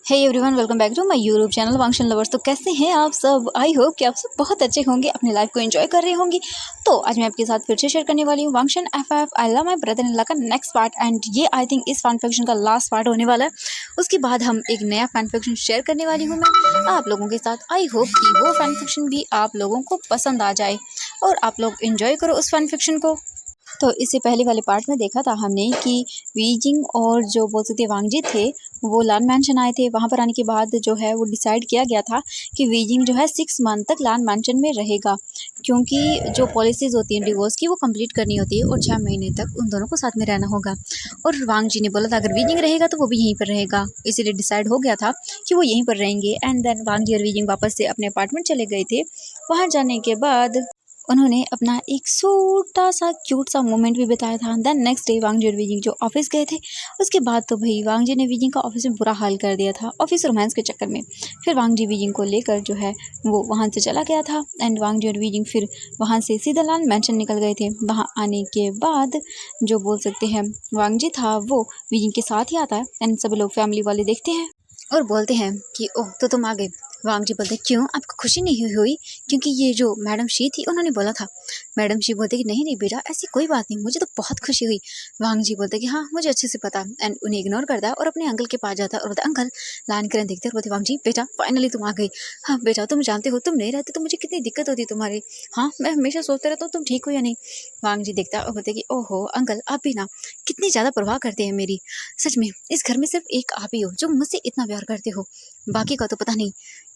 Hey everyone, welcome back to my YouTube channel Wangxian lovers. तो कैसे हैं आप सब? आई होप कि आप सब बहुत अच्छे होंगे, अपनी लाइफ को एंजॉय कर रहे होंगे। तो आज मैं आपके साथ फिर से शेयर करने वाली हूँ Wangxian FF I love my brother in law का नेक्स्ट पार्ट। एंड ये आई थिंक इस फैन फिक्शन का लास्ट पार्ट होने वाला है। उसके बाद हम एक नया फैन फिक्शन शेयर करने वाली हूँ मैं आप लोगों के साथ। आई होप कि वो फैन फिक्शन भी आप लोगों को पसंद आ जाए और आप लोग एंजॉय करो उस फैन फिक्शन को। तो इससे पहले वाले पार्ट में देखा था हमने कि वीजिंग और जो बोल सकते वांगजी थे वो लान मैंशन आए थे। वहाँ पर आने के बाद जो है वो डिसाइड किया गया था कि वीजिंग जो है 6 मंथ तक लान मैंशन में रहेगा, क्योंकि जो पॉलिसीज़ होती हैं डिवोर्स की वो कंप्लीट करनी होती है और 6 महीने तक उन दोनों को साथ में रहना होगा। और वांगजी ने बोला था अगर वीजिंग रहेगा तो वो भी यहीं पर रहेगा, इसीलिए डिसाइड हो गया था कि वो यहीं पर रहेंगे। एंड देन वांगजी और वीजिंग वापस से अपने अपार्टमेंट चले गए थे। वहाँ जाने के बाद उन्होंने अपना एक छोटा सा क्यूट सा मोमेंट भी बताया था। देन नेक्स्ट डे वांगजी और वीजिंग जो ऑफिस गए थे, उसके बाद तो भाई वांगजी ने वीजिंग का ऑफिस में बुरा हाल कर दिया था ऑफिस रोमांस के चक्कर में। फिर वांगजी वीजिंग को लेकर जो है वो वहाँ से चला गया था। एंड वांगजी और वीजिंग फिर वहाँ से सीधा लान मैंशन निकल गए थे। वहाँ आने के बाद जो बोल सकते हैं वांगजी था वो वीजिंग के साथ ही आता है। एंड सभी लोग फैमिली वाले देखते हैं और बोलते हैं कि ओह तो तुम आ गए। वांगजी बोलते क्यों, आपको खुशी नहीं हुई? क्योंकि ये जो मैडम शी थी उन्होंने बोला था। मैडम शी बोलते कि नहीं नहीं बेटा, ऐसी कोई बात नहीं, मुझे तो बहुत खुशी हुई। वांगजी बोलते कि हाँ मुझे अच्छे से पता। एंड उन्हें इग्नोर करता है और अपने अंकल के पास जाता है और बोलता अंकल। लान किरण देखते और बोलते वांगजी बेटा फाइनली तुम आ गई। हाँ बेटा, तुम जानते हो तुम नहीं रहते तो मुझे कितनी दिक्कत होती तुम्हारी। हाँ मैं हमेशा सोचता रहता हूँ तुम ठीक हो या नहीं। वांगजी देखता और बोलते कि ओहो अंकल, आप भी ना कितनी ज़्यादा परवाह करते हैं मेरी। सच में इस घर में सिर्फ एक आप ही हो जो मुझसे इतना प्यार करते हो, बाकी का तो पता नहीं।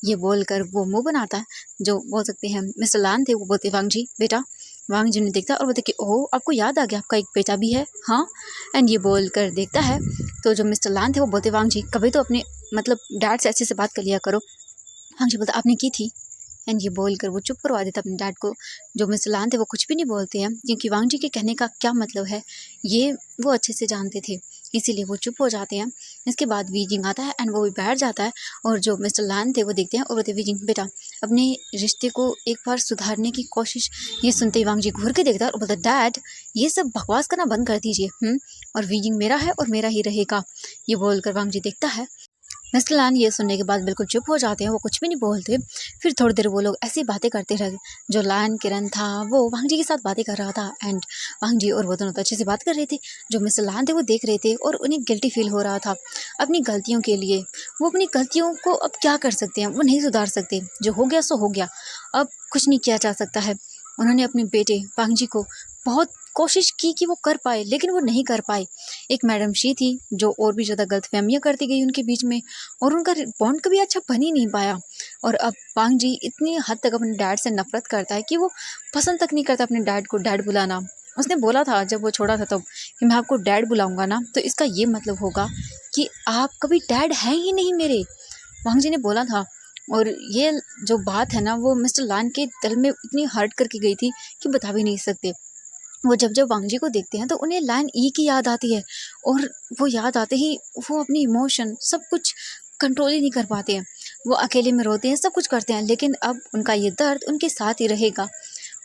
ये बोलकर वो मुंह बनाता है। जो बोल सकते हैं मिस्टर लान थे वो बोलते वांगजी बेटा। वांगजी ने देखता और बोलते कि ओह आपको याद आ गया, आपका एक बेटा भी है। हाँ। एंड ये बोलकर देखता है तो जो मिस्टर लान थे वो बोलते वांगजी कभी तो अपने मतलब डैड से अच्छे से बात कर लिया करो। वांगजी बोलता आपने की थी। एंड ये बोलकर वो चुप करवा देता अपने डैड को। जो मिस्टर लान थे वो कुछ भी नहीं बोलते हैं, क्योंकि वांगजी के कहने का क्या मतलब है ये वो अच्छे से जानते थे, इसीलिए वो चुप हो जाते हैं। इसके बाद वीजिंग आता है एंड वो भी बैठ जाता है। और जो मिस्टर लान थे वो देखते हैं और बोलते वीजिंग बेटा अपने रिश्ते को एक बार सुधारने की कोशिश। ये सुनते ही वांगजी घूर के देखता है और बोलता डैड ये सब बकवास करना बंद कर दीजिए। और वीजिंग मेरा है और मेरा ही रहेगा। ये बोलकर वांगजी देखता है। मिस्टर लान ये सुनने के बाद बिल्कुल चुप हो जाते हैं, वो कुछ भी नहीं बोलते। फिर थोड़ी देर वो लोग ऐसी बातें करते रहे। जो लान किरण था वो वांगजी के साथ बातें कर रहा था एंड वांगजी और वो दोनों तो अच्छे से बात कर रहे थे। जो मिस्टर लान थे वो देख रहे थे और उन्हें गिल्टी फील हो रहा था अपनी गलतियों के लिए। वो अपनी गलतियों को अब क्या कर सकते हैं, वो नहीं सुधार सकते। जो हो गया सो हो गया, अब कुछ नहीं किया जा सकता है। उन्होंने अपने बेटे वांगजी को बहुत कोशिश की कि वो कर पाए, लेकिन वो नहीं कर पाए। एक मैडम शी थी जो और भी ज़्यादा गलतफहमियां करती गई उनके बीच में, और उनका बॉन्ड कभी अच्छा बन ही नहीं पाया। और अब वांगजी इतनी हद तक अपने डैड से नफरत करता है कि वो पसंद तक नहीं करता अपने डैड को डैड बुलाना। उसने बोला था जब वो छोड़ा था तब कि मैं आपको डैड बुलाऊंगा ना तो इसका ये मतलब होगा कि आप कभी डैड हैं ही नहीं मेरे। वांगजी ने बोला था। और ये जो बात है ना वो मिस्टर लान के दिल में इतनी हर्ट करके गई थी कि बता भी नहीं सकते। वो जब जब वांगजी को देखते हैं तो उन्हें लाइन ई की याद आती है। और वो याद आते ही वो अपनी इमोशन सब कुछ कंट्रोल ही नहीं कर पाते हैं। वो अकेले में रोते हैं, सब कुछ करते हैं, लेकिन अब उनका ये दर्द उनके साथ ही रहेगा।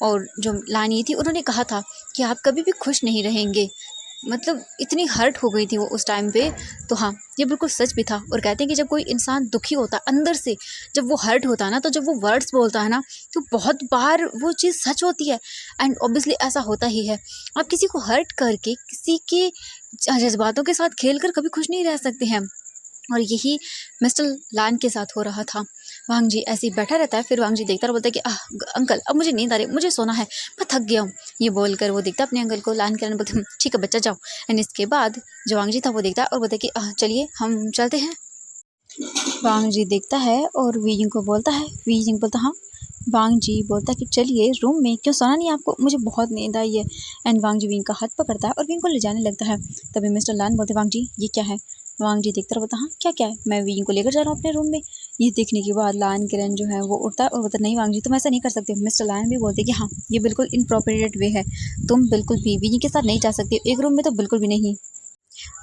और जो लाइन ई थी उन्होंने कहा था कि आप कभी भी खुश नहीं रहेंगे। मतलब इतनी हर्ट हो गई थी वो उस टाइम पे। तो हाँ ये बिल्कुल सच भी था। और कहते हैं कि जब कोई इंसान दुखी होता है अंदर से, जब वो हर्ट होता है ना, तो जब वो वर्ड्स बोलता है ना तो बहुत बार वो चीज़ सच होती है। एंड ऑब्वियसली ऐसा होता ही है। आप किसी को हर्ट करके किसी के जज्बातों के साथ खेल कर कभी खुश नहीं रह सकते हैं। और यही मिस्टर लान के साथ हो रहा था। वांगजी ऐसे ही बैठा रहता है। फिर वांगजी देखता है और बोलता है कि अंकल अब मुझे नींद आ रही है, मुझे सोना है, मैं थक गया हूँ। ये बोलकर वो देखता है अपने अंकल को। लान के बोलते ठीक है बच्चा जाओ। एंड इसके बाद जो वांगजी था वो देखता है और बोलता है कि चलिए हम चलते हैं। वांगजी देखता है और वीजिंग को बोलता है। वीजिंग बोलता हाँ। वांगजी बोलता है कि चलिए रूम में, क्यों सोना नहीं आपको, मुझे बहुत नींद आई है। एंड वांगजी विंग का हाथ पकड़ता है और विंग को ले जाने लगता है। तभी मिस्टर लान बोलते वांगजी ये क्या है। वांगजी देखता है बोलता हाँ क्या क्या है, मैं विंग को लेकर जा रहा हूँ अपने रूम में। ये देखने के बाद लान किरण जो है वो उठता है और बोलता नहीं वांगजी तुम ऐसा नहीं कर सकते। मिस्टर लान भी बोलते कि हाँ ये बिल्कुल इनप्रोप्रिएट वे है, तुम बिल्कुल भी विंग के साथ नहीं जा सकते एक रूम में, तो बिल्कुल भी नहीं।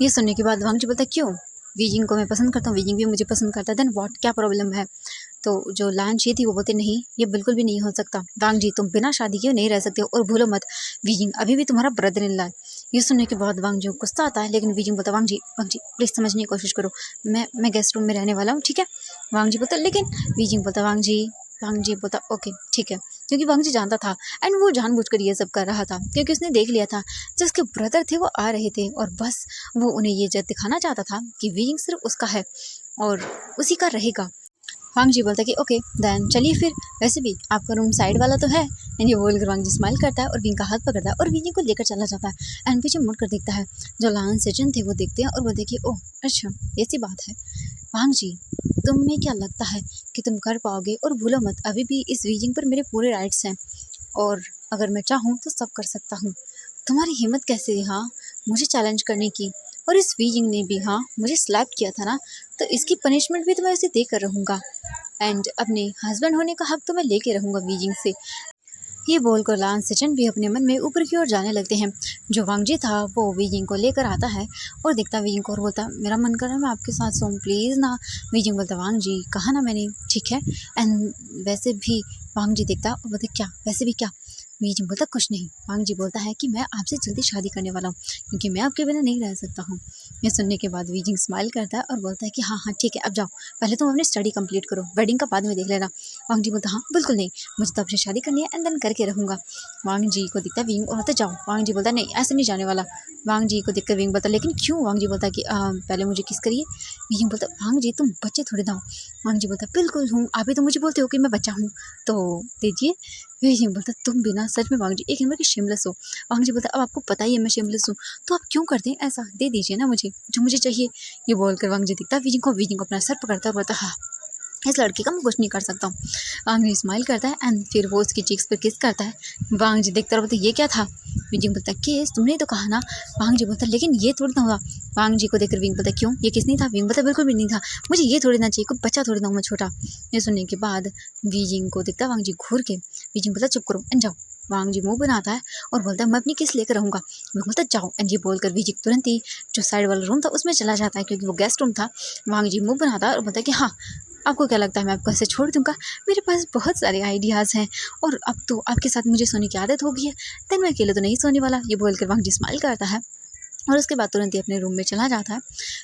ये सुनने के बाद वांगजी बोलता है क्यों, वीजिंग को मैं पसंद करता हूँ, वीजिंग भी मुझे पसंद करता है, देन व्हाट, क्या प्रॉब्लम है। तो जो लान शी थी वो बोलते नहीं ये बिल्कुल भी नहीं हो सकता। वांगजी तुम बिना शादी के नहीं रह सकते हो, और भूलो मत वीजिंग अभी भी तुम्हारा ब्रदर इन लॉ है। ये सुनने के बाद वांग जी को गुस्सा आता है, लेकिन वीजिंग बोलता है वांग जी प्लीज़ समझने की कोशिश करो, मैं गेस्ट रूम में रहने वाला हूँ, ठीक है। वांग जी बोलता लेकिन वीजिंग बोलता वांग जी बोलता ओके ठीक है, क्योंकि वांग जी जानता था एंड वो जानबूझकर ये सब कर रहा था, क्योंकि उसने देख लिया था जो उसके ब्रदर थे वो आ रहे थे और बस वो उन्हें ये जब दिखाना चाहता था कि वीजिंग सिर्फ उसका है और उसी का रहेगा। वांग जी बोलता है कि ओके देन चलिए फिर, वैसे भी आपका रूम साइड वाला तो है। एंड ये बोलकर वांग जी स्माइल करता है और विंग का हाथ पकड़ता है और विंग को लेकर चला जाता है। एंड पीछे मुड़कर देखता है, जो लान सेजन थे वो देखते हैं और बोलते कि ओह अच्छा ऐसी बात है। वांग जी तुम्हें क्या लगता है कि तुम कर पाओगे, और भूलो मत अभी भी इस वीजिंग पर मेरे पूरे राइट्स हैं और अगर मैं चाहूँ तो सब कर सकता हूँ। तुम्हारी हिम्मत कैसे हुई हाँ मुझे चैलेंज करने की, और इस वीजिंग ने भी हाँ मुझे स्लैप किया था ना, तो इसकी पनिशमेंट भी तो मैं उसे देकर रहूँगा एंड अपने हस्बैंड होने का हक तो मैं लेके रहूँगा वीजिंग से। ये बोलकर लान सेचन भी अपने मन में ऊपर की ओर जाने लगते हैं। जो वांगजी था वो वीजिंग को लेकर आता है और देखता वीजिंग को और बोलता मेरा मन कर रहा है मैं आपके साथ सोऊं प्लीज़ ना। वीजिंग बोलता वांगजी कहा ना मैंने ठीक है। एंड वैसे भी वांगजी देखता और बोलते क्या वैसे भी क्या। वीजिंग बोलता कुछ नहीं। वांगजी बोलता है कि मैं आपसे जल्दी शादी करने वाला हूँ क्योंकि मैं आपके बिना नहीं रह सकता हूँ। ये सुनने के बाद वीजिंग स्माइल करता है और बोलता है कि हाँ ठीक है अब जाओ, पहले तुम अपनी स्टडी कंप्लीट करो, वेडिंग का बाद में देख लेना। वांगजी बोलता हाँ बिल्कुल नहीं, मुझे तो आपसे शादी करनी है एंड देन करके रहूँगा। वांग जी को दिखता विंग और बोलता जाओ। वांग जी बोलता नहीं ऐसे नहीं जाने वाला। वांग जी को दिखकर विंग बोलता लेकिन क्यों। वांग जी बोलता कि पहले मुझे किस करिए। विंग बोलता वांग जी तुम बच्चे थोड़े ना हो। वांग जी बोलता बिल्कुल हूँ, आप ही तो मुझे बोलते हो कि मैं बच्चा हूँ तो दीजिए। विंग बोलता तुम बिना सच में वांग जी एक नंबर की शेमलेस हो। वांग जी बोलता अब आपको पता ही है मैं शेमलेस हूँ तो आप क्यों करते हैं ऐसा, दे दीजिए ना मुझे जो मुझे चाहिए। ये बोलकर वांग जी दिखता विजिंग को अपना सर पकड़ता और बोलता हाँ इस लड़के का मैं कुछ नहीं कर सकता हूँ। वांग जी स्माइल करता है एंड फिर वो उसकी चीक्स पर किस करता है। वांग जी देखता बोलते ये क्या था। विजिंग बोलता किस तुमने तो कहा ना। वांग जी बोलता लेकिन ये थोड़ी ना हुआ। वांग जी को देखकर विंग बोलता क्यों ये किस नहीं था। विंग बोलता बिल्कुल भी नहीं था, मुझे ये थोड़ी ना चाहिए, कोई बच्चा थोड़ी ना हूँ मैं छोटा। ये सुनने के बाद विजिंग को देखता वांग जी घूर के। विजिंग बोलता चुप करो एंड जाओ। वांग जी मुंह बनाता है और बोलता है मैं अपनी किस लेकर रहूँगा। विंग बोलता जाओ एंड ये बोलकर विजिंग तुरंत ही जो साइड वाला रूम था उसमें चला जाता है क्योंकि वो गेस्ट रूम था। वांग जी मुंह बनाता है और बोलता है कि हाँ आपको क्या लगता है मैं आपको ऐसे छोड़ दूँगा, मेरे पास बहुत सारे आइडियाज़ हैं और अब तो आपके साथ मुझे सोने की आदत हो गई है, देन मैं अकेले तो नहीं सोने वाला। ये बोलकर वांग जी स्माइल करता है और उसके बाद तुरंत ही अपने रूम में चला जाता है।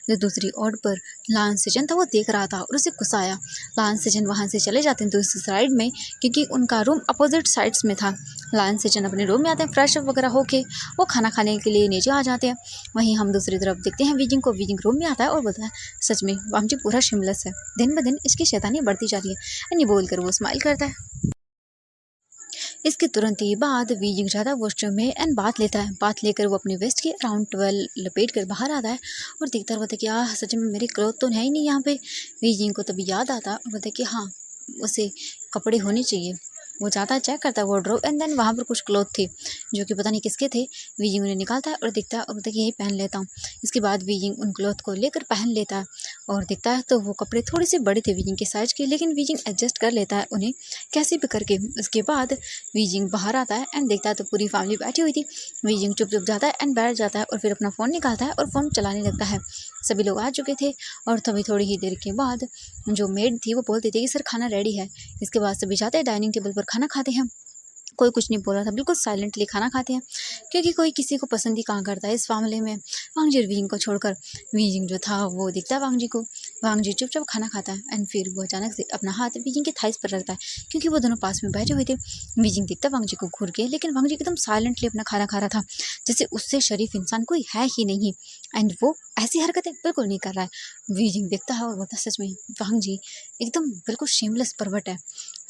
जो दूसरी ओर पर लान सेजन था वो देख रहा था और उसे गुस्सा आया। लान सेजन वहाँ से चले जाते हैं दूसरी साइड में क्योंकि उनका रूम अपोजिट साइड्स में था। लान सेजन अपने रूम में आते हैं फ्रेश अप वगैरह होके, वो खाना खाने के लिए नीचे आ जाते हैं। वहीं हम दूसरी तरफ देखते हैं विजिंग को। विजिंग रूम में आता है और बोलता है सच में वांगजी पूरा शिमलस है, दिन ब दिन इसकी शैतानी बढ़ती जा रही है। एंड ये बोलकर वो स्माइल करता है। इसके तुरंत ही बाद वीजिंग जाता है वॉशरूम में एंड बात लेता है। बात लेकर वो अपनी वेस्ट के अराउंड 12 लपेट कर बाहर आता है और देखता रहता है कि सच में मेरे क्लोथ तो है ही नहीं यहाँ पे। वीजिंग को तभी याद आता है और बोलता है कि हाँ उसे कपड़े होने चाहिए। वो जाता है चेक करता है वार्डरोब एंड देन वहाँ पर कुछ क्लोथ थे जो कि पता नहीं किसके थे। वीजिंग उन्हें निकालता है और देखता है और बोलता है कि यही पहन लेता हूँ। इसके बाद वीजिंग उन क्लोथ को लेकर पहन लेता है और देखता है तो वो कपड़े थोड़े से बड़े थे वीजिंग के साइज के, लेकिन वीजिंग एडजस्ट कर लेता है उन्हें कैसे भी करके। उसके बाद वीजिंग बाहर आता है एंड देखता है तो पूरी फैमिली बैठी हुई थी। वीजिंग चुप चुप जाता है एंड बैठ जाता है और फिर अपना फ़ोन निकालता है और फ़ोन चलाने लगता है। सभी लोग आ चुके थे और तभी थोड़ी ही देर के बाद जो मेड थी वो बोलती थी कि सर खाना रेडी है। इसके बाद सभी जाते हैं डाइनिंग टेबल पर खाना खाते हैं। कोई कुछ नहीं बोल रहा था, बिल्कुल साइलेंटली खाना खाते हैं क्योंकि कोई किसी को पसंद ही कहाँ करता है इस मामले में, वांगजी और वीजिंग को छोड़कर। वीजिंग जो था वो दिखता है वांगजी को। वांगजी चुपचाप खाना खाता है एंड फिर वो अचानक से अपना हाथ वीजिंग के थाइस पर रखता है क्योंकि वो दोनों पास में बैठे हुए थे। वीजिंग दिखता है वांगजी को घूर के, लेकिन वांगजी एकदम साइलेंटली अपना खाना खा रहा था जैसे उससे शरीफ इंसान कोई है ही नहीं एंड वो ऐसी हरकतें बिल्कुल नहीं कर रहा है। वीजिंग देखता है और बोलता सच में वांगजी एकदम बिल्कुल शेमलेस परवट है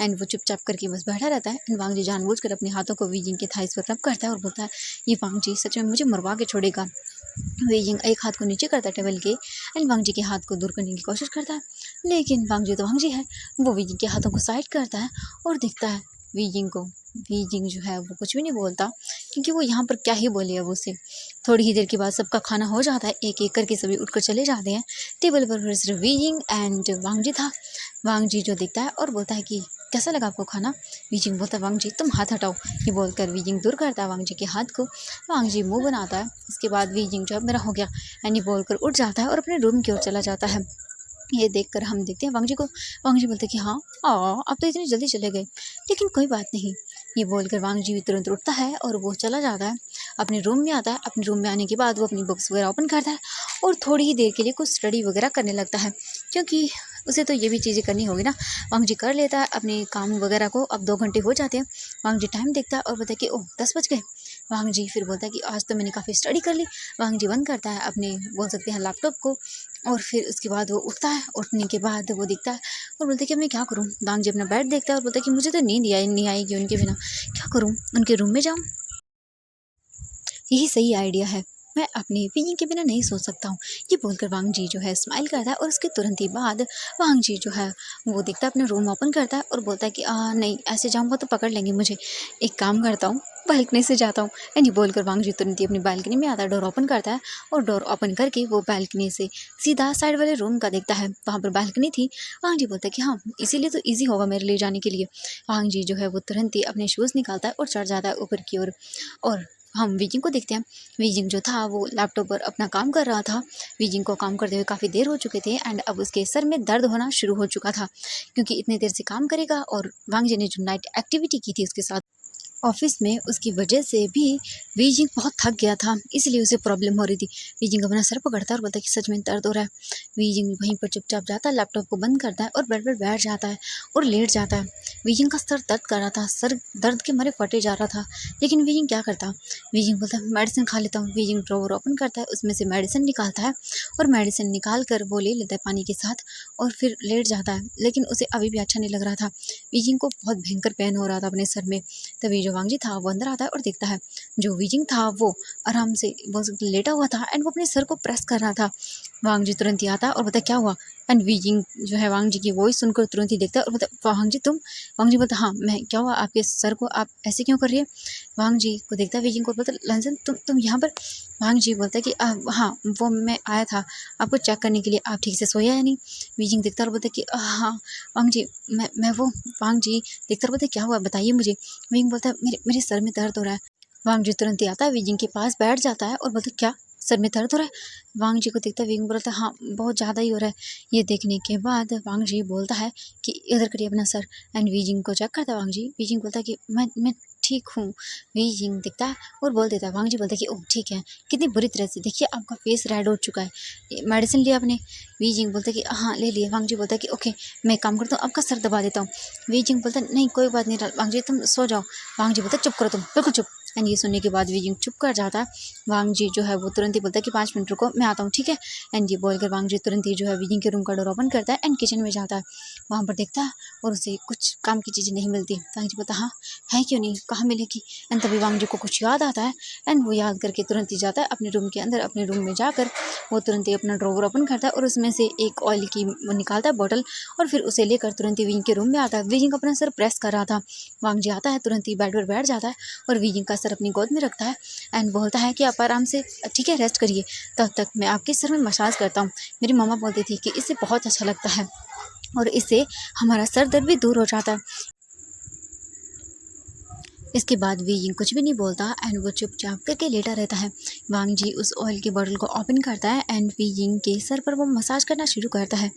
एंड वो चुपचाप करके बस बैठा रहता है। एंड वांगजी जानबूझकर अपने हाथों को वीजिंग के थाइस पर रब करता है और बोलता है ये वांगजी सच में मुझे मरवा के छोड़ेगा। वीजिंग एक हाथ को नीचे करता है टेबल के एंड वांगजी के हाथ को दूर करने की कोशिश करता है, लेकिन वांगजी तो वांगजी है। वो वीजिंग के हाथों को साइड करता है और देखता है वीजिंग को। वीजिंग जो है वो कुछ भी नहीं बोलता क्योंकि वो यहाँ पर क्या ही बोले अब उसे। थोड़ी ही देर के बाद सबका खाना हो जाता है, एक एक करके सभी उठकर चले जाते हैं। टेबल पर फिर सिर्फ वीजिंग एंड वांगजी था। वांगजी जो देखता है और बोलता है कि कैसा लगा आपको खाना। वीजिंग बोलता है वांगजी तुम हाथ हटाओ। ये बोलकर वीजिंग दूर करता है वांगजी के हाथ को। वांगजी मुंह बनाता है। इसके बाद वीजिंग जो है मेरा हो गया एंड ये बोलकर उठ जाता है और अपने रूम की ओर चला जाता है। ये देखकर हम देखते हैं वांगजी को। वांगजी बोलते हैं कि हाँ अब तो इतनी जल्दी चले गए, लेकिन कोई बात नहीं, ये बोलकर वांग जी भी तुरंत उठता है और वो चला जाता है, अपने रूम में आता है। अपने रूम में आने के बाद वो अपनी बुक्स वगैरह ओपन करता है और थोड़ी ही देर के लिए कुछ स्टडी वगैरह करने लगता है, क्योंकि उसे तो ये भी चीज़ें करनी होगी ना। वांग जी कर लेता है अपने काम वगैरह को। अब 2 घंटे हो जाते हैं। वांग जी टाइम देखता है और बोलता है कि ओह 10 बज गए। वांग जी फिर बोलता है कि आज तो मैंने काफ़ी स्टडी कर ली। वांग जी बंद करता है अपने, बोल सकते हैं, लैपटॉप को, और फिर उसके बाद वो उठता है। उठने के बाद वो दिखता है और बोलता है कि अब मैं क्या करूँ। वांग जी अपना बेड देखता है और बोलता है कि मुझे तो नींद नहीं आएगी उनके बिना, क्या करूँ, उनके रूम में जाऊँ। यही सही आइडिया है, मैं अपनी बीइंग के बिना नहीं सोच सकता हूँ। ये बोलकर वांग जी जो है स्माइल करता है और उसके तुरंत ही बाद वांग जी जो है वो देखता है, अपना रूम ओपन करता है और बोलता है कि नहीं, ऐसे जाऊँगा तो पकड़ लेंगे मुझे, एक काम करता हूँ, बालकनी से जाता हूँ। एंड ये बोलकर वांग जी तुरंत ही अपनी बालकनी में आता है, डोर ओपन करता है और डोर ओपन करके वो बालकनी से सीधा साइड वाले रूम का देखता है। वहाँ पर बालकनी थी। वांग जी बोलता है कि हाँ, इसीलिए तो ईजी होगा मेरे लिए जाने के लिए। वांग जी जो है वो तुरंत ही अपने शूज़ निकालता है और चढ़ जाता है ऊपर की ओर। और हम वीजिंग को देखते हैं। वीजिंग जो था वो लैपटॉप पर अपना काम कर रहा था। वीजिंग को काम करते हुए काफ़ी देर हो चुके थे एंड अब उसके सर में दर्द होना शुरू हो चुका था, क्योंकि इतने देर से काम करेगा और वांग जी ने जो नाइट एक्टिविटी की थी उसके साथ ऑफिस में, उसकी वजह से भी वीजिंग बहुत थक गया था, इसलिए उसे प्रॉब्लम हो रही थी। वीजिंग अपना सर पकड़ता है और बोलता है कि सच में दर्द हो रहा है। वीजिंग वहीं पर चुपचाप जाता है, लैपटॉप को बंद करता है और बेड पर बैठ जाता है और लेट जाता है। वीजिंग का सर दर्द कर रहा था, सर दर्द के मारे फटे जा रहा था, लेकिन वीजिंग क्या करता। वीजिंग बोलता है मेडिसिन खा लेता हूँ। वीजिंग ड्रॉवर ओपन करता है, उसमें से मेडिसिन निकालता है और मेडिसिन निकाल कर वो ले लेता है पानी के साथ और फिर लेट जाता है, लेकिन उसे अभी भी अच्छा नहीं लग रहा था। वीजिंग को बहुत भयंकर पेन हो रहा था अपने सर में। तभी जो वांग जी था वो अंदर आता है और देखता है जो वीजिंग था वो आराम से बोल सकते लेटा हुआ था एंड वो अपने सर को प्रेस कर रहा था। वांग जी तुरंत ही आता है और बोलता क्या हुआ। एंड वीजिंग जो है वांग जी की वॉइस सुनकर तुरंत ही देखता है और बोलता वांग जी तुम। वांग जी बोलता हाँ मैं, क्या हुआ आपके सर को, आप ऐसे क्यों कर रही है। वांग जी को देखता है, वीजिंग को बोलता लंजन तुम यहाँ पर। वांग जी बोलता है कि हाँ वो मैं आया था आपको चेक करने के लिए, आप ठीक से सोया या नहीं। वीजिंग देखता है और बोलता है कि हाँ वांग जी मैं वो। वांग जी देखता और बोलता क्या हुआ बताइए मुझे। वीजिंग बोलता है मेरे मेरे सर में दर्द हो रहा है। वांग जी तुरंत ही आता है, वीजिंग के पास बैठ जाता है और बोलता क्या सर में दर्द हो रहा है। वांग जी को देखता है, वीजिंग बोलता है हाँ बहुत ज़्यादा ही हो रहा है। ये देखने के बाद वांग जी बोलता है कि इधर करिए अपना सर। एंड वीजिंग को चेक करता है वांग जी। वीजिंग बोलता है कि मैं ठीक हूँ। वीजिंग दिखता है और बोल देता है, वांग जी बोलता है कि ओह ठीक है, कितनी बुरी तरह से देखिए आपका फेस रेड हो चुका है, मेडिसिन लिया आपने। वीजिंग बोलता है कि हाँ ले लिए। वांग जी बोलता है कि ओके मैं काम करता हूँ, आपका सर दबा देता हूँ। वीजिंग बोलता है नहीं कोई बात नहीं वांग जी तुम सो जाओ। वांग जी बोलता है चुप करो तुम, बिल्कुल चुप। एंड ये सुनने के बाद वीजिंग चुप कर जाता है। वांग जी जो है वो तुरंत ही बोलता है कि 5 मिनट रुको मैं आता हूँ, ठीक है। एंड ये बोलकर वांग जी तुरंत ही जो है वीजिंग के रूम का डोर ओपन करता है एंड किचन में जाता है। वहाँ पर देखता है और उसे कुछ काम की चीज़ें नहीं मिलती। वांग जी बोलता हाँ है क्यों नहीं, कहाँ मिलेगी। एंड तभी वांग जी को कुछ याद आता है एंड वो याद करके तुरंत ही जाता है अपने रूम के अंदर। अपने रूम में जाकर वो तुरंत ही अपना ड्रॉवर ओपन करता है और उसमें से एक ऑयल की वो निकालता है बॉटल और फिर उसे लेकर तुरंत ही वीजिंग के रूम में आता है। वीजिंग अपना सर प्रेस कर रहा था। वांग जी आता है, तुरंत ही बेड पर बैठ जाता है और वीजिंग का सर अपनी गोद में रखता है एंड बोलता है कि आप आराम से ठीक है रेस्ट करिए, तब तक मैं आपके सर में मसाज करता हूँ। मेरी मम्मा बोलती थी कि इससे बहुत अच्छा लगता है और इससे हमारा सर दर्द भी दूर हो जाता है। इसके बाद वीजिंग कुछ भी नहीं बोलता एंड वो चुपचाप करके लेटा रहता है। वांग जी उस ऑयल की बॉटल को ओपन करता है एंड वीजिंग के सर पर वो मसाज करना शुरू करता है।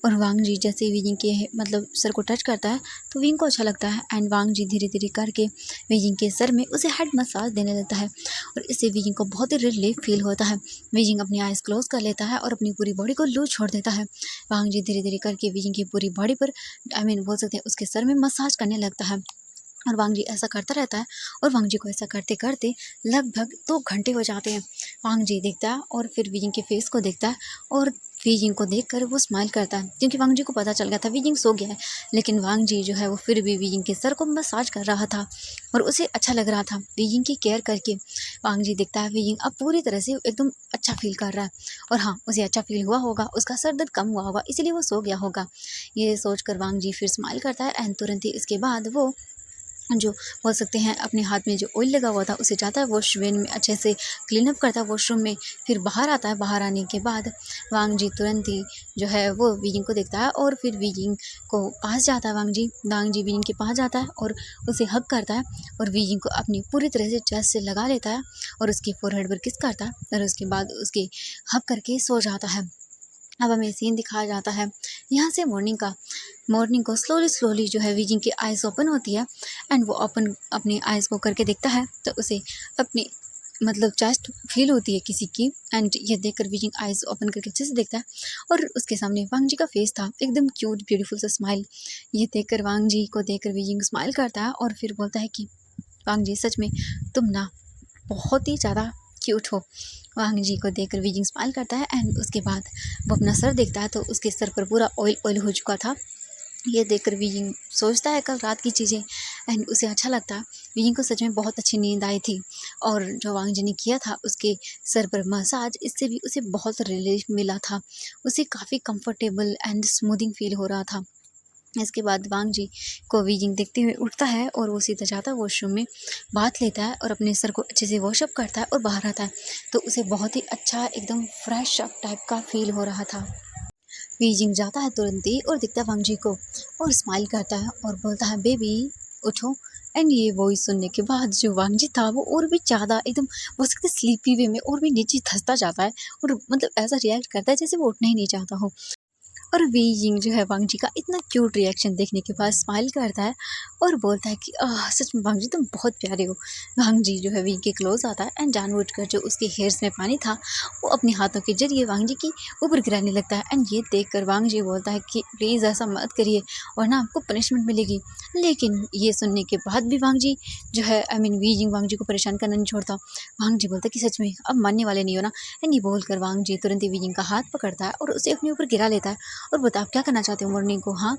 और वांग जी जैसे वीजिंग के मतलब सर को टच करता है तो वीजिंग को अच्छा लगता है एंड वांग जी धीरे धीरे करके वीजिंग के सर में उसे हेड मसाज देने लगता है और इससे वीजिंग को बहुत ही रिलीफ फील होता है। वीजिंग अपनी आइज़ क्लोज कर लेता है और अपनी पूरी बॉडी को लूज छोड़ देता है। वांग जी धीरे धीरे करके वीजिंग की पूरी बॉडी पर बोल सकते हैं उसके सर में मसाज करने लगता है और वांग जी ऐसा करता रहता है। और वांग जी को ऐसा करते करते लगभग 2 घंटे हो जाते हैं। वांग जी देखता है और फिर वीजिंग के फेस को देखता है और वीजिंग को देखकर वो स्माइल करता है, क्योंकि वांग जी को पता चल गया था वीजिंग सो गया है, लेकिन वांग जी जो है वो फिर भी वीजिंग के सर को मसाज कर रहा था और उसे अच्छा लग रहा था वीजिंग की केयर करके। वांग जी देखता है वीजिंग अब पूरी तरह से एकदम अच्छा फील कर रहा है और हाँ उसे अच्छा फील हुआ होगा, उसका सर दर्द कम हुआ होगा, इसीलिए वो सो गया होगा। ये सोचकर वांग जी फिर स्माइल करता है एंड तुरंत ही इसके बाद वो जो बोल सकते हैं अपने हाथ में जो ऑयल लगा हुआ था उसे जाता है वॉशबेन में अच्छे से क्लीन अप करता है वॉशरूम में। फिर बाहर आता है, बाहर आने के बाद वांग जी तुरंत ही जो है वो वीजिंग को देखता है और फिर वीजिंग को पास जाता है। वांग जी वीजिंग के पास जाता है और उसे हग करता है और वीजिंग को अपनी पूरी तरह से चेस्ट से लगा लेता है और उसके फोरहेड पर किस करता है और उसके बाद उसके हग करके सो जाता है। अब हमें सीन दिखाया जाता है यहाँ से मॉर्निंग का। मॉर्निंग को स्लोली स्लोली जो है वीजिंग की आइज़ ओपन होती है एंड वो ओपन अपनी आइज़ को करके देखता है तो उसे अपनी मतलब चेस्ट फील होती है किसी की। एंड ये देखकर वीजिंग आइज़ ओपन करके अच्छे से देखता है और उसके सामने वांग जी का फेस था, एकदम क्यूट ब्यूटीफुल सा स्माइल। ये देखकर वांग जी को देखकर वीजिंग स्माइल करता है और फिर बोलता है कि वांग जी सच में तुम ना बहुत ही ज़्यादा क्यूट हो। वांग जी को देखकर वीजिंग स्माइल करता है एंड उसके बाद वो अपना सर देखता है तो उसके सर पर पूरा ऑयल ऑयल हो चुका था। ये देखकर वीजिंग सोचता है कल रात की चीज़ें एंड उसे अच्छा लगता है। वीजिंग को सच में बहुत अच्छी नींद आई थी और जो वांग जी ने किया था उसके सर पर मसाज, इससे भी उसे बहुत रिलीफ मिला था। उसे काफ़ी कंफर्टेबल एंड स्मूथिंग फील हो रहा था। इसके बाद वांग जी को वीजिंग देखते हुए उठता है और वो सीधा जाता है वॉशरूम में, बाथ लेता है और अपने सर को अच्छे से वॉशअप करता है और बाहर आता है तो उसे बहुत ही अच्छा एकदम फ्रेश अप टाइप का फील हो रहा था। वीजिंग जाता है तुरंत ही और दिखता है वांग जी को और स्माइल करता है और बोलता है बेबी उठो। एंड ये वॉइस सुनने के बाद जो वांग जी था वो और भी ज़्यादा एकदम हो सकता है स्लीपी वे में और भी नीचे धंसता जाता है और मतलब ऐसा रिएक्ट करता है जैसे वो उठना ही नहीं चाहता हो। और वी यिंग जो है वांग जी का इतना क्यूट रिएक्शन देखने के बाद स्माइल करता है और बोलता है कि सच में वांग जी तुम बहुत प्यारे हो। वांग जी जो है वी के क्लोज आता है एंड जानबूझकर जो उसके हेयर्स में पानी था वो अपने हाथों के जरिए वांग जी की ऊपर गिराने लगता है। एंड ये देखकर वांग जी बोलता है कि प्लीज़ ऐसा मत करिए वरना आपको पनिशमेंट मिलेगी। लेकिन ये सुनने के बाद भी वांग जी जो है वी यिंग वांग जी को परेशान करना नहीं छोड़ता। वांग जी बोलता है कि सच में अब मानने वाले नहीं हो ना। एंड ये बोलकर वांग जी तुरंत ही वी यिंग का हाथ पकड़ता है और उसे अपने ऊपर गिरा लेता है और बता आप क्या करना चाहते हो मॉर्निंग को। हाँ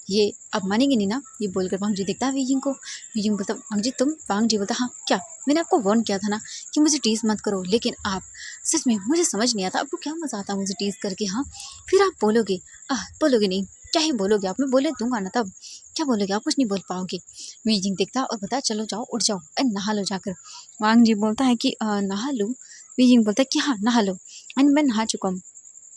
ये आप मानेंगे नहीं ना। ये बोलकर वांग जी देखता है वीजिंग को। वीजिंग बोलता वांग जी तुम। वांग जी बोलता हाँ क्या, मैंने आपको वार्न किया था ना कि मुझे टीज मत करो, लेकिन आप सच में मुझे समझ नहीं आता आपको क्या मजा आता मुझे टीज करके। हाँ फिर आप बोलोगे बोलोगे नहीं, क्या ही बोलोगे आप, मैं बोले दूंगा ना तब क्या बोलोगे आप, कुछ नहीं बोल पाओगे। वीजिंग देखता और बताया चलो जाओ उठ जाओ एंड नहा लो जाकर। वांग जी बोलता है कि नहा लो। वीजिंग बोलता है कि हाँ नहा लो एंड मैं नहा चुका हूँ।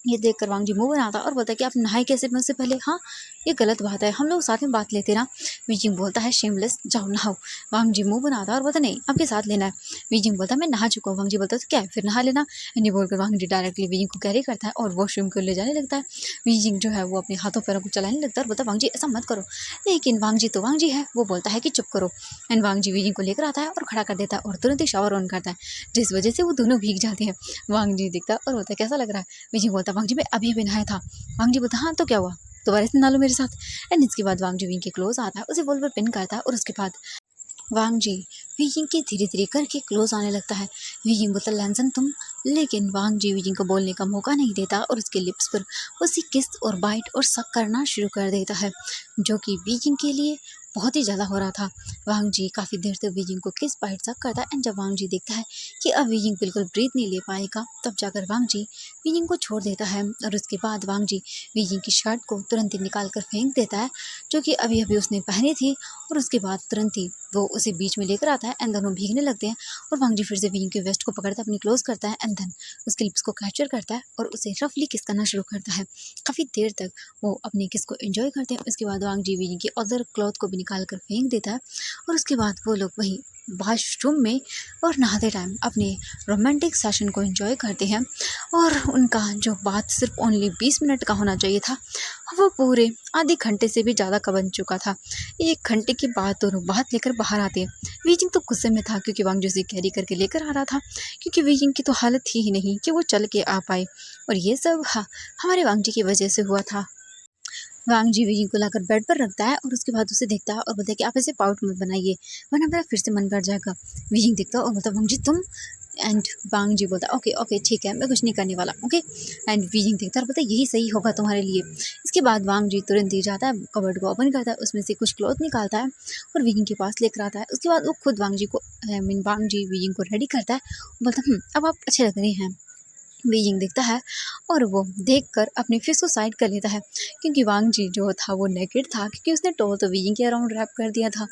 ये देखकर वांग जी मुंह बनाता और बोलता है कि आप नहाए कैसे मुझसे पहले। हाँ ये गलत बात है, हम लोग साथ में बात लेते ना। वीजिंग बोलता है शेमलेस जाओ नहाओ। वांग जी मुंह बनाता और बोलता नहीं आपके साथ लेना है। वीजिंग बोलता मैं नहा चुका हूँ। वांग जी बोलता तो क्या है फिर नहा लेना। ये बोलकर वांग जी डायरेक्टली वीजिंग को कैरी करता है और वॉशरूम को ले जाने लगता है। वीजिंग जो है वो अपने हाथों पैरों को चलाने लगता है और बोलता वांग जी ऐसा मत करो। लेकिन वांग जी तो वांग जी है, वो बोलता है कि चुप करो। एंड वांग जी वीजिंग को लेकर आता है और खड़ा कर देता है और तुरंत ही शावर ऑन करता है जिस वजह से वो दोनों भीग जाते हैं। वांग जी दिखता और बोलता कैसा लग रहा है। वीजिंग बोलता वांग जी मैं अभी अभी नहाया था। वांग जी बोलता हाँ तो क्या हुआ, दोबारा से नहा लो मेरे साथ। एंड इसके बाद वांग जी विंग के क्लोज आता है, उसे वॉल पर पिन करता है और उसके बाद वांग जी वीजिंग के धीरे धीरे करके क्लोज आने लगता है। वीजिंग बोलता लैंसन तुम। लेकिन वांग जी वीजिंग को बोलने का मौका नहीं देता और उसके लिप्स पर उसी किस और बाइट और सक करना शुरू कर देता है जो कि वीजिंग के लिए बहुत ही ज़्यादा हो रहा था। वांग जी काफ़ी देर तक वीजिंग को किस बाइट सक करता है एंड जब वांग जी देखता है कि अब वीजिंग बिल्कुल ब्रीथ नहीं ले पाएगा तब जाकर वांग जी वीजिंग को छोड़ देता है। और उसके बाद वांग जी वीजिंग की शर्ट को तुरंत ही निकाल कर फेंक देता है जो कि अभी अभी उसने पहनी थी। और उसके बाद तुरंत ही वो उसे बीच में लेकर आता है एंड दोनों भीगने लगते हैं। और वांग जी फिर से वीजिंग के वेस्ट को पकड़ता है, अपनी क्लोज करता है एंड देन उसके लिप्स को कैप्चर करता है और उसे रफली किस करना शुरू करता है। काफ़ी देर तक वो अपने किस को एंजॉय करते हैं। उसके बाद वांग जी वीजिंग की अदर क्लॉथ को भी निकाल कर फेंक देता है और उसके बाद वो लोग वहीं वॉशरूम में और नहाते टाइम अपने रोमांटिक सेशन को एंजॉय करते हैं। और उनका जो बात सिर्फ ओनली 20 मिनट का होना चाहिए था वो पूरे आधे घंटे से भी ज़्यादा का बन चुका था। 1 घंटे के बाद दोनों बात लेकर बाहर आते हैं। वीजिंग तो गुस्से में था क्योंकि वांग जी उसे कैरी करके लेकर आ रहा था, क्योंकि वीजिंग की तो हालत थी ही नहीं कि वो चल के आ पाए। और ये सब हमारे वांग जी की वजह से हुआ था। वांग जी वीजिंग को लाकर बेड पर रखता है और उसके बाद उसे देखता है और बोलता है कि आप ऐसे पाउट मत बनाइए वरना मेरा फिर से मन कर जाएगा। वीजिंग देखता है और बोलता वांग जी तुम। एंड वांग जी बोलता ओके ओके ठीक है मैं कुछ नहीं करने वाला ओके। एंड वीजिंग देखता है और बोलता यही सही होगा तुम्हारे लिए। इसके बाद वांग जी तुरंत ही जाता है कबर्ड को ओपन करता है, उसमें से कुछ क्लॉथ निकालता है और वीजिंग के पास लेकर आता है। उसके बाद वो खुद वांग जी को वांग जी वीजिंग को रेडी करता है। बोलता अब आप अच्छे लग रहे हैं। वीजिंग देखता है और वो देखकर अपने फेस को साइड कर लेता है क्योंकि वांग जी जो था वो नेकेड था, क्योंकि उसने टॉवल तो वीजिंग के अराउंड रैप कर दिया था।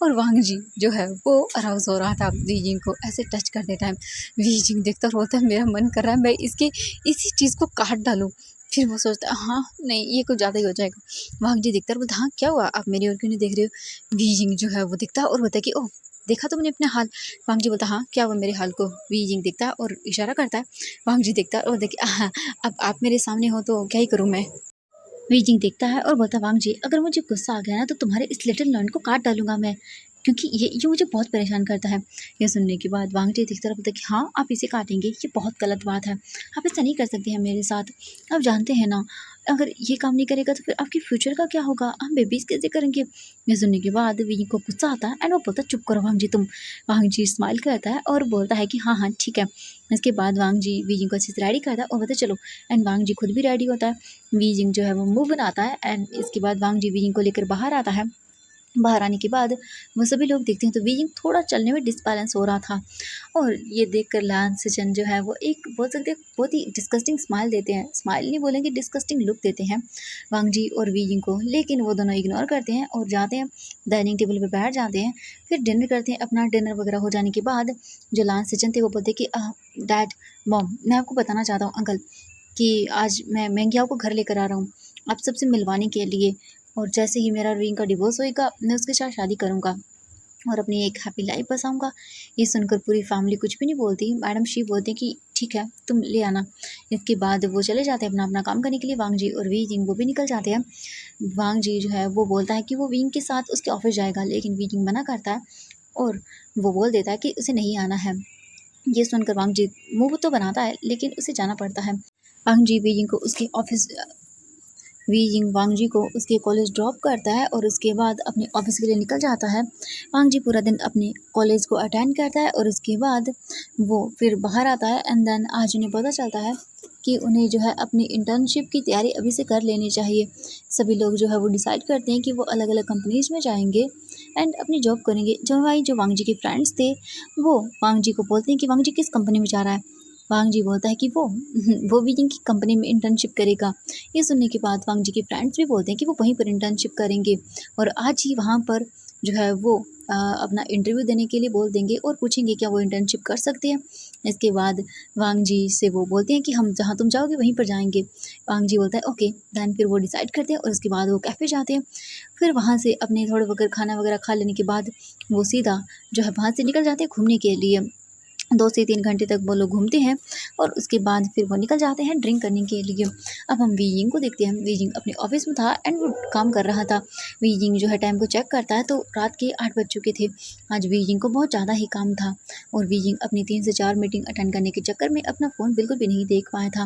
और वांग जी जो है वो अराउज हो रहा था वीजिंग को ऐसे टच करते टाइम। वीजिंग देखता रोता है मेरा मन कर रहा है मैं इसके इसी चीज़ को काट डालूँ। फिर वो सोचता है हाँ नहीं ये कुछ ज़्यादा ही हो जाएगा। वांग जी देखता है बोलता हाँ क्या हुआ आप मेरी ओर क्यों नहीं देख रहे हो। वीजिंग जो है वो दिखता है और बोलता है कि ओह देखा तुमने अपने हाल। वांग जी बोलता हाँ क्या हुआ मेरे हाल को। वीजिंग देखता है और इशारा करता है। वांग जी देखता है और देखिए अब आप मेरे सामने हो तो क्या ही करूँ मैं। वीजिंग देखता है और बोलता है वांग जी अगर मुझे गुस्सा आ गया ना तो तुम्हारे इस लिटिल लॉयन को काट डालूंगा मैं, क्योंकि ये मुझे बहुत परेशान करता है। ये सुनने के बाद वांग जी देखता रहा, बोलता है कि हाँ आप इसे काटेंगे, ये बहुत गलत बात है, आप ऐसा नहीं कर सकते हैं मेरे साथ। आप जानते हैं ना अगर ये काम नहीं करेगा तो फिर आपके फ्यूचर का क्या होगा, हम बेबीज कैसे करेंगे। ये सुनने के बाद वीजिंग को गुस्सा आता है एंड वो बोलता है चुप करो वांग जी तुम। वांग जी स्माइल करता है और बोलता है कि हाँ हाँ ठीक है। इसके बाद वांग जी वीजिंग को अच्छे से रेडी करता है और बोलता है चलो, एंड वांग जी खुद भी रेडी होता है। वीजिंग जो है वो मूव बनाता है एंड इसके बाद वांग जी वीजिंग को लेकर बाहर आता है। बाहर आने के बाद वो सभी लोग देखते हैं तो वीजिंग थोड़ा चलने में डिसबैलेंस हो रहा था, और ये देखकर लान सिचन जो है वो एक बोल सकते हैं बहुत ही डिस्कस्टिंग स्माइल देते हैं, स्माइल नहीं बोलेंगे डिस्कस्टिंग लुक देते हैं वांग जी और वीजिंग को, लेकिन वो दोनों इग्नोर करते हैं और जाते हैं डाइनिंग टेबल पर बैठ जाते हैं। फिर डिनर करते हैं। अपना डिनर वगैरह हो जाने के बाद जो लान सिचन थे वो बोलते कि डैड मॉम मैं आपको बताना चाहता हूँ अंकल कि आज मैं मेंगियाओ को घर लेकर आ रहा हूँ आप सबसे मिलवाने के लिए, और जैसे ही मेरा रिंग का डिवोर्स होएगा मैं उसके साथ शादी करूँगा और अपनी एक हैप्पी लाइफ बसाऊंगा। ये सुनकर पूरी फैमिली कुछ भी नहीं बोलती। मैडम शी बोलते हैं कि ठीक है तुम ले आना। इसके बाद वो चले जाते हैं अपना अपना काम करने के लिए। वांग जी और वी जिंग वो भी निकल जाते हैं। वांग जी जो है वो बोलता है कि वो विंग के साथ उसके ऑफिस जाएगा, लेकिन वी जिंग मना करता है और वो बोल देता है कि उसे नहीं आना है। ये सुनकर वांग जी मुंह तो बनाता है लेकिन उसे जाना पड़ता है। वांग जी वी जिंग को उसके ऑफिस वी जिंग वांग जी को उसके कॉलेज ड्रॉप करता है और उसके बाद अपने ऑफिस के लिए निकल जाता है। वांग जी पूरा दिन अपने कॉलेज को अटेंड करता है और उसके बाद वो फिर बाहर आता है एंड देन आज उन्हें पता चलता है कि उन्हें जो है अपनी इंटर्नशिप की तैयारी अभी से कर लेनी चाहिए। सभी लोग जो है वो डिसाइड करते हैं कि वो अलग अलग कंपनीज में जाएंगे एंड अपनी जॉब करेंगे। जो वांग जी के फ्रेंड्स थे वो वांग जी को बोलते हैं कि वांग जी किस कंपनी में जा रहा है। वांग जी बोलता है कि वो भी जिनकी कंपनी में इंटर्नशिप करेगा। ये सुनने के बाद वांग जी के फ्रेंड्स भी बोलते हैं कि वो वहीं पर इंटर्नशिप करेंगे और आज ही वहाँ पर जो है वो अपना इंटरव्यू देने के लिए बोल देंगे और पूछेंगे क्या वो इंटर्नशिप कर सकते हैं। इसके बाद वांग जी से वो बोलते हैं कि हम जहाँ तुम जाओगे वहीं पर जाएंगे। वांग जी बोलता है ओके। दैन फिर वो डिसाइड करते हैं और उसके बाद वो कैफ़े जाते हैं। फिर वहाँ से अपने थोड़ा वगैरह खाना वगैरह खा लेने के बाद वो सीधा जो है वहाँ से निकल जाते हैं घूमने के लिए। 2 से 3 घंटे तक वो लोग घूमते हैं और उसके बाद फिर वो निकल जाते हैं ड्रिंक करने के लिए। अब हम वीजिंग को देखते हैं। वीजिंग अपने ऑफिस में था एंड वो काम कर रहा था। वीजिंग जो है टाइम को चेक करता है तो रात के 8 बज चुके थे। आज वीजिंग को बहुत ज़्यादा ही काम था और वीजिंग अपनी 3 से 4 मीटिंग अटेंड करने के चक्कर में अपना फ़ोन बिल्कुल भी नहीं देख पाया था।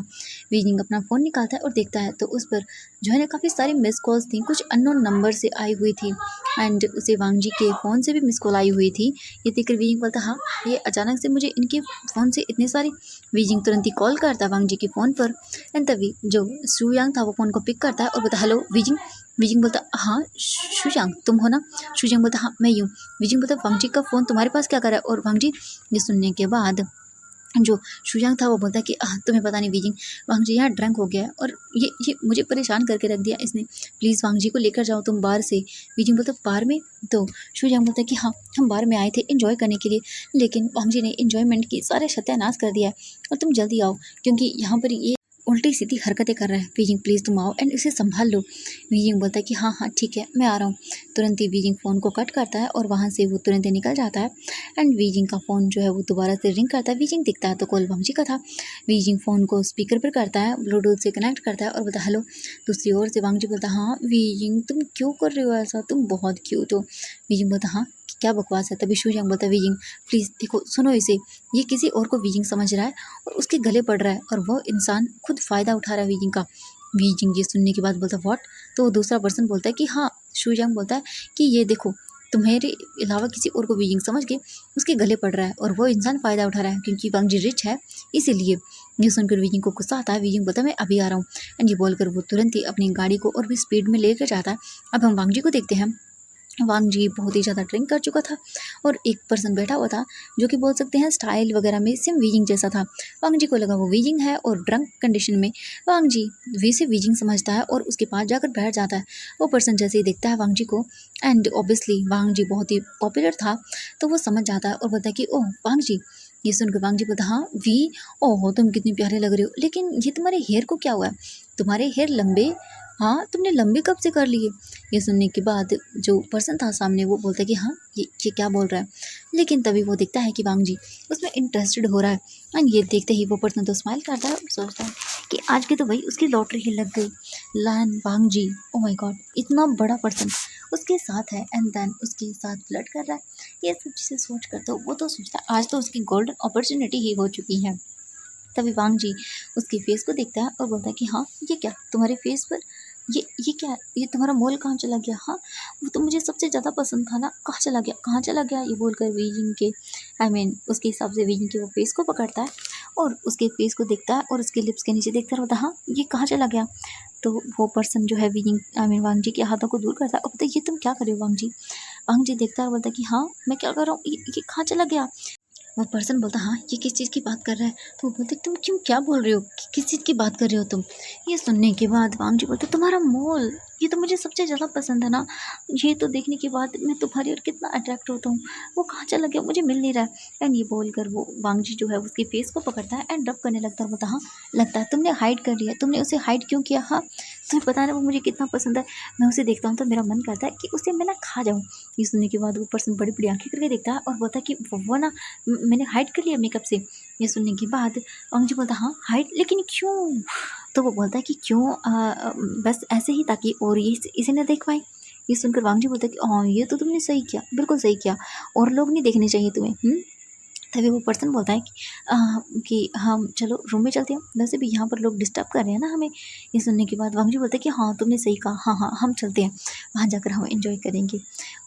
वीजिंग अपना फ़ोन निकालता है और देखता है तो उस पर जो है ना काफ़ी सारी मिस कॉल्स थी, कुछ अननोन नंबर से आई हुई थी एंड उसे वांग जी के फ़ोन से भी मिस कॉल आई हुई थी। ये देखकर वीजिंग बोलता हाँ ये अचानक से मुझे इनके फ़ोन से इतनी सारी। वीजिंग तुरंत ही कॉल करता वांग जी के फ़ोन पर एंड तभी जो शुयांग था वो फ़ोन को पिक करता है और बोलता हेलो वीजिंग। वीजिंग बोलता हाँ शुयांग तुम हो ना। शुयांग बोलता हाँ मैं यूँ। वीजिंग बोलता वांग जी का फ़ोन तुम्हारे पास क्या कर रहा है। और वांग जी ये सुनने के बाद जो शुयांग था वो बोलता है कि तुम्हें पता नहीं वीजिंग वांग जी यहाँ ड्रंक हो गया है और ये मुझे परेशान करके रख दिया इसने, प्लीज़ वांग जी को लेकर जाओ तुम बाहर से। वीजिंग बोलता बाहर में। तो शुयांग बोलता है कि हाँ हम बाहर में आए थे एंजॉय करने के लिए, लेकिन वांग जी ने एंजॉयमेंट की सारे सत्यानाश कर दिया है और तुम जल्दी आओ क्योंकि यहाँ पर ये उल्टी सीधी हरकतें कर रहा है। वीजिंग प्लीज़ तुम आओ एंड इसे संभाल लो। वीजिंग बोलता है कि हाँ हाँ ठीक है मैं आ रहा हूँ। तुरंत ही वीजिंग फ़ोन को कट करता है और वहाँ से वो तुरंत ही निकल जाता है एंड वीजिंग का फ़ोन जो है वो दोबारा से रिंग करता है। वीजिंग दिखता है तो कॉल वांग जी का था। वीजिंग फ़ोन को स्पीकर पर करता है, ब्लूटूथ से कनेक्ट करता है और बोलता हेलो। दूसरी ओर से वांग जी बोलता हाँ वीजिंग तुम क्यों कर रहे हो ऐसा, तुम बहुत क्यूट हो। वीजिंग बोलता हाँ क्या बकवास है। तभी शुयांग बोलता है वीजिंग प्लीज़ देखो सुनो इसे, ये किसी और को वीजिंग समझ रहा है और उसके गले पड़ रहा है और वो इंसान खुद फ़ायदा उठा रहा है वीजिंग का। वीजिंग ये सुनने के बाद बोलता व्हाट। तो दूसरा पर्सन बोलता है कि हाँ शुयांग बोलता है कि ये देखो तुम्हारे अलावा किसी और को वीजिंग समझ के उसके गले पड़ रहा है और वो इंसान फ़ायदा उठा रहा है क्योंकि वांग जी रिच है इसीलिए। ये सुनकर वीजिंग को गुस्सा आता है। वीजिंग बोलता है मैं अभी आ रहा हूँ एंड ये बोलकर वो तुरंत ही अपनी गाड़ी को और भी स्पीड में लेकर जाता है। अब हम वांग जी को देखते हैं। वांग जी बहुत ही ज़्यादा ड्रिंक कर चुका था और एक पर्सन बैठा हुआ था जो कि बोल सकते हैं स्टाइल वगैरह में सेम वीजिंग जैसा था। वांग जी को लगा वो वीजिंग है और ड्रंक कंडीशन में वांग जी वैसे वीजिंग समझता है और उसके पास जाकर बैठ जाता है। वो पर्सन जैसे ही देखता है वांग जी को एंड ऑब्वियसली वांग जी बहुत ही पॉपुलर था तो वो समझ जाता है और बोलता है कि ओह वांग जी। ये सुनकर वांग जी बोलता हाँ वी ओह तुम कितनी प्यारे लग रहे हो, लेकिन ये तुम्हारे हेयर को क्या हुआ है, तुम्हारे हेयर लंबे, हाँ तुमने लंबे कब से कर लिए। ये सुनने के बाद जो पर्सन था सामने वो बोलता है कि हाँ ये क्या बोल रहा है, लेकिन तभी वो देखता है कि वांग जी उसमें इंटरेस्टेड हो रहा है एंड ये देखते ही वो पर्सन तो स्माइल करता है, सोचता है कि आज के तो भाई उसकी लॉटरी ही लग गई। लान वांग जी, ओ माय गॉड, इतना बड़ा पर्सन उसके साथ है एंड देन उसके साथ फ्लर्ट कर रहा है। ये सब चीज़ें सोच कर तो वो तो सोचता है आज तो उसकी गोल्डन अपॉर्चुनिटी ही हो चुकी है। तभी वांग जी उसके फेस को देखता है और बोलता है कि हाँ ये क्या तुम्हारे फेस पर, ये क्या, ये तुम्हारा मोल कहाँ चला गया? हाँ वो तो मुझे सबसे ज़्यादा पसंद था ना, कहाँ चला गया, कहाँ चला गया? ये बोलकर वीजिंग के उसके हिसाब से वीजिंग के वो फेस को पकड़ता है और उसके फेस को देखता है और उसके लिप्स के नीचे देखता रहता है, हाँ ये कहाँ चला गया? तो वो पर्सन जो है वीजिंग वांग जी के हाथों को दूर करता है और बोलता है ये तुम क्या कर रहे हो वांग जी? वांग जी देखता है और बोलता है कि हाँ मैं क्या कर रहा हूँ, ये कहाँ चला गया? वो पर्सन बोलता हाँ ये किस चीज़ की बात कर रहा है? तो वो बोलते तुम क्यों, क्या बोल रहे हो, किस चीज़ की बात कर रहे हो तुम? ये सुनने के बाद वांग जी बोलते तुम्हारा मोल, ये तो मुझे सबसे ज़्यादा पसंद है ना, ये तो देखने के बाद मैं तुम्हारी ओर कितना अट्रैक्ट होता हूँ, वो कहाँ चला गया, मुझे मिल नहीं रहा है। एंड ये बोलकर वो वांग जी जो है उसके फेस को पकड़ता है एंड रब करने लगता है। बोलता हाँ लगता है तुमने हाइड कर लिया, तुमने उसे हाइड क्यों किया? हाँ तुम्हें पता है ना वो मुझे कितना पसंद है, मैं उसे देखता हूँ तो मेरा मन करता है कि उसे मैं ना खा जाऊँ। ये सुनने के बाद वो पर्सन बड़ी बड़ी आंखें करके देखता है और बोलता है कि वो ना मैंने हाइड कर लिया मेकअप से। ये सुनने के बाद वांग जी बोलता हाँ हाइड, लेकिन क्यों? तो वो बोलता है कि क्यों, बस ऐसे ही ताकि और ये इसे न देख पाए। ये सुनकर वांग जी बोलता है कि हाँ ये तो तुमने सही किया, बिल्कुल सही किया, और लोग नहीं देखने चाहिए तुम्हें। तभी वो पर्सन बोलता है कि हम चलो रूम में चलते हैं, वैसे भी यहाँ पर लोग डिस्टर्ब कर रहे हैं ना हमें। ये सुनने के बाद वांग जी बोलता है कि हाँ तुमने सही कहा, हाँ हाँ हम चलते हैं, वहाँ जाकर हम एंजॉय करेंगे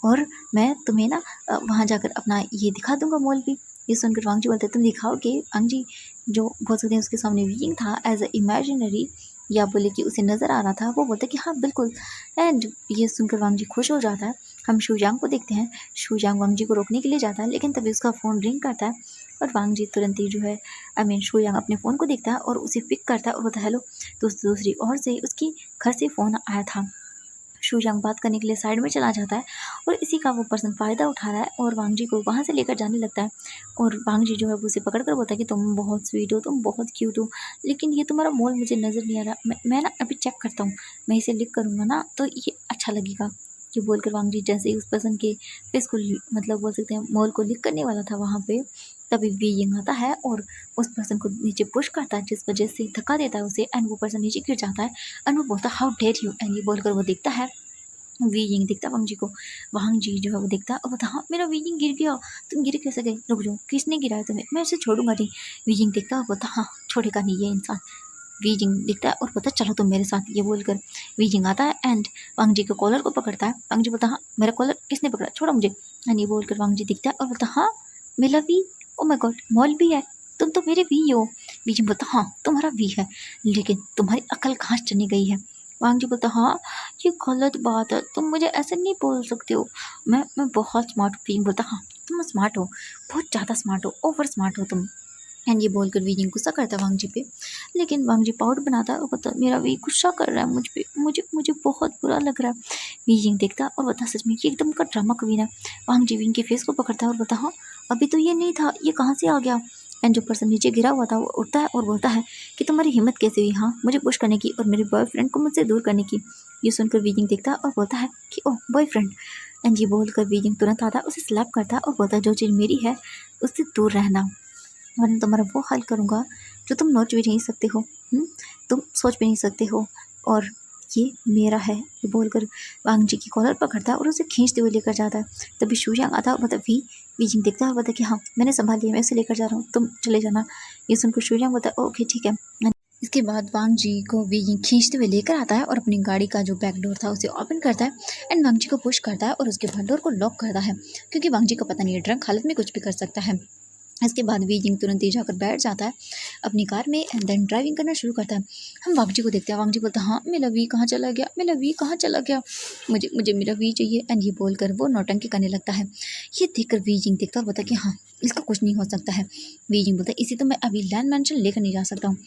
और मैं तुम्हें ना वहाँ जाकर अपना ये दिखा दूंगा मॉल भी। ये सुनकर वांग जी बोलते हैं तुम दिखाओगे? वांग जी जो बोल सकते हैं उसके सामने वीइंग था एज अ इमेजिनरी, या बोले कि उसे नज़र आ रहा था, वो बोलता है कि हाँ बिल्कुल। एंड ये सुनकर वांग जी खुश हो जाता है। हम शुयांग को देखते हैं, शुयांग वांग जी को रोकने के लिए जाता है लेकिन तभी उसका फ़ोन रिंग करता है और वांग जी तुरंत ही जो है शुयांग अपने फ़ोन को देखता है और उसे पिक करता है और बोलता है हेलो। तो दूसरी ओर से उसकी घर से फ़ोन आया था। शुयांग बात करने के लिए साइड में चला जाता है और इसी का वो पर्सन फ़ायदा उठा रहा है और वांग जी को वहाँ से लेकर जाने लगता है। और वांग जी जो है वो उसे पकड़ कर बोलता है कि तुम बहुत स्वीट हो, तुम बहुत क्यूट हो, लेकिन ये तुम्हारा मोल मुझे नज़र नहीं आ रहा, मैं ना अभी चेक करता हूँ, मैं इसे लिख करूँगा ना तो ये अच्छा लगेगा। ये बोलकर वांग जी जैसे ही उस पर्सन के फेस को मतलब बोल सकते हैं मोल को लिख करने वाला था वहाँ पे, तभी वीइंग आता है और उस पर्सन को नीचे पुश करता है जिस वजह से धक्का देता है उसे एंड वो पर्सन नीचे गिर जाता है। एंड वो बोलता है हाउ डेयर यू, एंड ये बोलकर वो देखता है, वीइंग दिखता है वांग जी को। वांग जी जो है वो देखता है और बोलता हाँ मेरा वीइंग गिर गया, तुम गिर कैसे गए, रुक जाओ किसने गिराया तुम्हें, मैं उसे छोड़ूंगा नहीं। वीइंग देखता है और बोलता हाँ छोड़ेगा नहीं ये इंसान। वीजिंग दिखता है और बोलता चलो तुम मेरे साथ। ये बोलकर वीजिंग आता है एंड वांग जी के कॉलर को पकड़ता है। वांग जी बोलता हाँ मेरा कॉलर किसने पकड़ा, छोड़ो मुझे। एंड ये बोलकर वांग जी दिखता है और बोलता हाँ मेरा वी, ओ माय गॉड मॉल भी है, तुम तो मेरे वी हो। वीजिंग बोलता हाँ तुम्हारा वी है लेकिन तुम्हारी अकल कहाँ चली गई है। वांग जी बोलता हाँ ये गलत बात है, तुम मुझे ऐसे नहीं बोल सकते हो, मैं बहुत स्मार्ट हूँ। वीजिंग बोलता हाँ तुम स्मार्ट हो, बहुत ज़्यादा स्मार्ट हो, ओवर स्मार्ट हो तुम। एंड ये बोलकर वीजिंग गुस्सा करता है वांग जी पे, लेकिन वांग जी पाउट बनाता है और बोलता मेरा वी गुस्सा कर रहा है मुझ पे, मुझे मुझे बहुत बुरा लग रहा है। वीजिंग देखता है और बोलता सच में ये एकदम का ड्रामा क्वीन है। वांग जी विंग के फेस को पकड़ता है और बोलता हाँ अभी तो ये नहीं था, ये कहाँ से आ गया। एंड जो पर्सन नीचे गिरा हुआ था वो उठता है और बोलता है कि तुम्हारी हिम्मत कैसे हुई हाँ मुझे पुश करने की और मेरे बॉयफ्रेंड को मुझसे दूर करने की। ये सुनकर वीजिंग देखता है और बोलता है कि ओह बॉयफ्रेंड। एंड ये बोलकर वीजिंग तुरंत आता है, उसे स्लैप करता है और बोलता है जो चीज़ मेरी है उससे दूर रहना, वरना तुम्हारा वो हाल करूँगा जो तुम सोच भी नहीं सकते हो। तुम सोच भी नहीं सकते हो और ये मेरा है। ये बोलकर वांग जी की कॉलर पकड़ता है और उसे खींचते हुए लेकर जाता है। तभी शुयांग आता है, मतलब वीजिंग देखता है और बोलता है कि हाँ मैंने संभाल लिया, मैं उसे लेकर जा रहा हूँ, तुम चले जाना। ये सुनकर शुयांग बोलता है ओके ठीक है। इसके बाद वांग जी को वीजिंग खींचते हुए लेकर आता है और अपनी गाड़ी का जो बैक डोर था उसे ओपन करता है एंड वांग जी को पुश करता है और उसके बाद डोर को लॉक करता है क्योंकि वांग जी को पता नहीं है ड्रंक हालत में कुछ भी कर सकता है। इसके बाद वीजिंग तुरंत ही जाकर बैठ जाता है अपनी कार में एंड देन ड्राइविंग करना शुरू करता है। हम वांग जी को देखते हैं, वांग जी बोलता है हाँ मेरा वी कहाँ चला गया, मेरा वी कहाँ चला गया, मुझे मुझे मेरा वी चाहिए। एंड ये बोलकर वो नौटंकी करने लगता है। ये देखकर वीजिंग देखता है और बोलता है कि हाँ इसका कुछ नहीं हो सकता है। वीजिंग बोलता है इसी तो मैं अभी लैंड मैंशन लेकर नहीं जा सकता हूँ,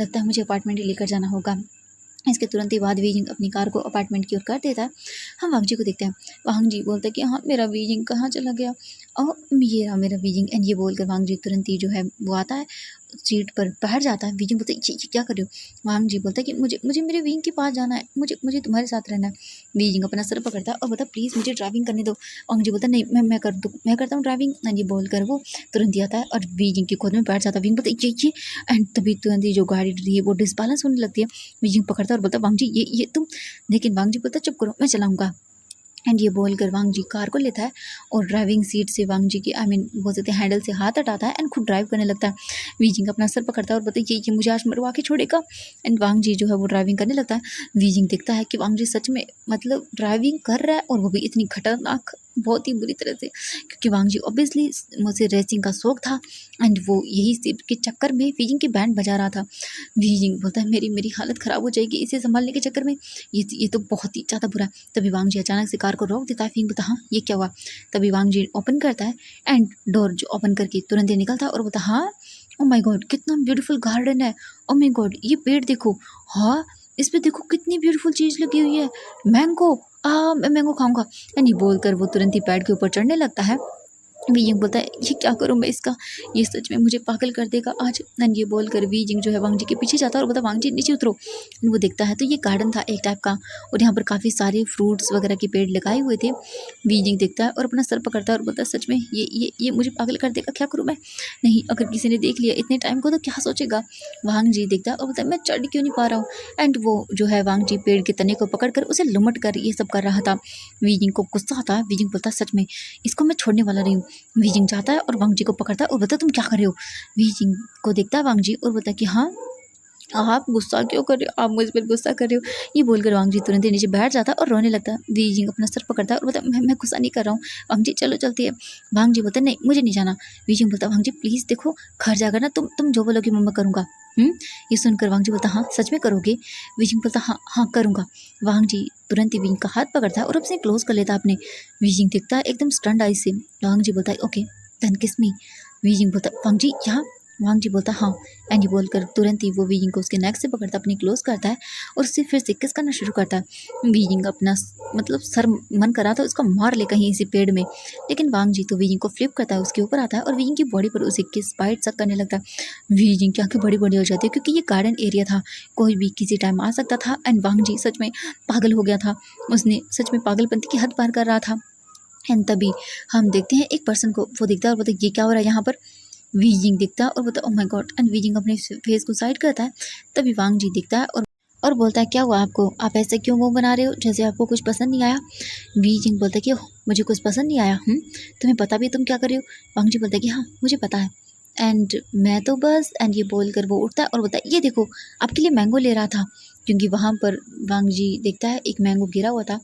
लगता है मुझे अपार्टमेंट ही लेकर जाना होगा। इसके तुरंत ही बाद वीजिंग अपनी कार को अपार्टमेंट की ओर कर देता है। हम वांग जी को देखते हैं, वांग जी बोलता है कि हाँ मेरा वीजिंग कहाँ चला गया, ये रहा मेरा बीजिंग एंड ये बोलकर वांग जी तुरंत ही जो है वो आता है, सीट पर बैठ जाता है। बीजिंग बोलता है ये क्या कर रहे हो? वांग जी बोलता है कि मुझे मुझे मेरे विंग के पास जाना है, मुझे तुम्हारे साथ रहना है। बीजिंग अपना सर पकड़ता है और बोलता है प्लीज़ मुझे ड्राइविंग करने दो। वांग जी बोलता है नहीं मैं करता हूँ ड्राइविंग। एंड ये बोलकर वो तुरंत ही आता है और बीजिंग की गोद में बैठ जाता है। विंग बोलता है ये एंड तभी तुरंत ही जो गाड़ी रही है वो डिसबैलेंस होने लगती है। बीजिंग पकड़ता है और बोलता है वांग जी ये तुम। लेकिन वांग जी बोलता है चुप करो मैं चलाऊंगा। एंड ये बोलकर वांग जी कार को लेता है और ड्राइविंग सीट से वांग जी की बोल सकते हैं हैंडल से हाथ हटाता है एंड खुद ड्राइव करने लगता है। वीजिंग अपना सर पकड़ता है और बोलता है ये मुझे आज मरवा के छोड़ेगा। एंड वांग जी जो है वो ड्राइविंग करने लगता है। वीजिंग देखता है कि वांग जी सच में मतलब ड्राइविंग कर रहा है और वो भी इतनी खतरनाक, बहुत ही बुरी तरह से, क्योंकि वांग जी ऑब्वियसली मुझे रेसिंग का शौक था एंड वो यही सीट के चक्कर में वीजिंग की बैंड बजा रहा था। वीजिंग बोलता है मेरी हालत ख़राब हो जाएगी इसे संभालने के चक्कर में, ये तो बहुत ही ज़्यादा बुरा है। तभी वांग जी अचानक से कार को रोक देता है। फिंग बोलता हाँ ये क्या हुआ? तभी वांग जी ओपन करता है एंड डोर जो ओपन करके तुरंत ही निकलता है और बोलता हाँ ओ माय गॉड कितना ब्यूटीफुल गार्डन है। ओ माय गॉड ये पेड़ देखो, हाँ इस पे देखो कितनी ब्यूटीफुल चीज़ लगी हुई है, मैंगो। मैं मैंगो खाऊंगा। यानी बोलकर वो तुरंत ही पेड़ के ऊपर चढ़ने लगता है। वीजिंग बोलता है ये क्या करूँ मैं इसका, ये सच में मुझे पागल कर देगा आज। एंड ये बोलकर वीजिंग जो है वांग जी के पीछे जाता है और बोलता है वांग जी नीचे उतरो। And वो देखता है तो ये गार्डन था एक टाइप का और यहाँ पर काफ़ी सारे फ्रूट्स वगैरह के पेड़ लगाए हुए थे। वीजिंग देखता है और अपना सर पकड़ता है और बोलता है सच में ये मुझे पागल कर देगा, क्या करूँ मैं? नहीं अगर किसी ने देख लिया इतने टाइम को तो क्या सोचेगा? वांग जी देखता है और बोलता है मैं चढ़ क्यों नहीं पा रहा हूँ। एंड वो जो है वांग जी पेड़ के तने को पकड़ कर उसे लुमट कर ये सब कर रहा था। वीजिंग को गुस्सा आता है। वीजिंग बोलता है सच में इसको मैं छोड़ने वाला नहीं हूँ। वीजिंग जाता है और वांग जी को पकड़ता है और बोलता है तुम क्या कर रहे हो? वीजिंग को देखता है वांग जी और बोलता है कि हाँ आप गुस्सा क्यों कर रहे हो, आप मुझ पर गुस्सा कर रहे हो। ये बोलकर वांग जी तुरंत ही नीचे बैठ जाता है और रोने लगता है। वीजिंग अपना सर पकड़ता है और बोलता है मैं गुस्सा नहीं कर रहा हूँ, वांग जी चलो चलती है। वांग जी बोलता है नहीं मुझे नहीं जाना। वीजिंग बोलता है वांग जी प्लीज़ देखो घर जाकर ना तुम जो बोलोगे मम्मा करूँगा। ये सुनकर वांग जी बोलता हाँ सच में करोगे? वीजिंग बोलता हाँ हाँ करूँगा। वांग जी तुरंत ही विंग का हाथ पकड़ता है और उससे क्लोज कर लेता है अपने। वीजिंग दिखता है एकदम स्टंड आई से। वांग जी बोलता है ओके देन किस मी। वीजिंग बोलता है वांग जी यहाँ। वांग जी बोलता हाँ। एंड ये बोलकर तुरंत ही वो वीजिंग को उसके नेक से पकड़ता अपनी क्लोज करता है और उससे फिर से किस करना शुरू करता है। वीजिंग अपना मतलब सर मन करा था उसका मार ले कहीं इसी पेड़ में, लेकिन वांग जी तो वीजिंग को फ्लिप करता है, उसके ऊपर आता है और वीजिंग की बॉडी पर उसे किस बाइट सक करने लगता है। वीजिंग की आंखें बड़ी बड़ी हो जाती है क्योंकि ये गार्डन एरिया था, कोई भी किसी टाइम आ सकता था। एंड वांग जी सच में पागल हो गया था, उसने सच में पागलपंती की हद पार कर रहा था। एंड तभी हम देखते हैं एक पर्सन को, वो दिखता है और बोलता है ये क्या हो रहा है यहाँ पर। वीजिंग दिखता है और बोलता है oh my God. And wheezing अपने फेस को साइड करता है। तभी वांग जी दिखता है और बोलता है क्या हुआ आपको, आप ऐसे क्यों मुंह बना रहे हो जैसे आपको कुछ पसंद नहीं आया। वीजिंग बोलता है कि ओह मुझे कुछ पसंद नहीं आया, तुम्हें पता भी तुम क्या कर रहे हो। वांग जी बोलता है कि हाँ मुझे पता है एंड मैं तो बस। एंड ये बोलकर वो उठता है और बोलता है ये देखो आपके लिए मैंगो ले रहा था, क्योंकि वहाँ पर वांग जी देखता है एक मैंगो गिरा हुआ था।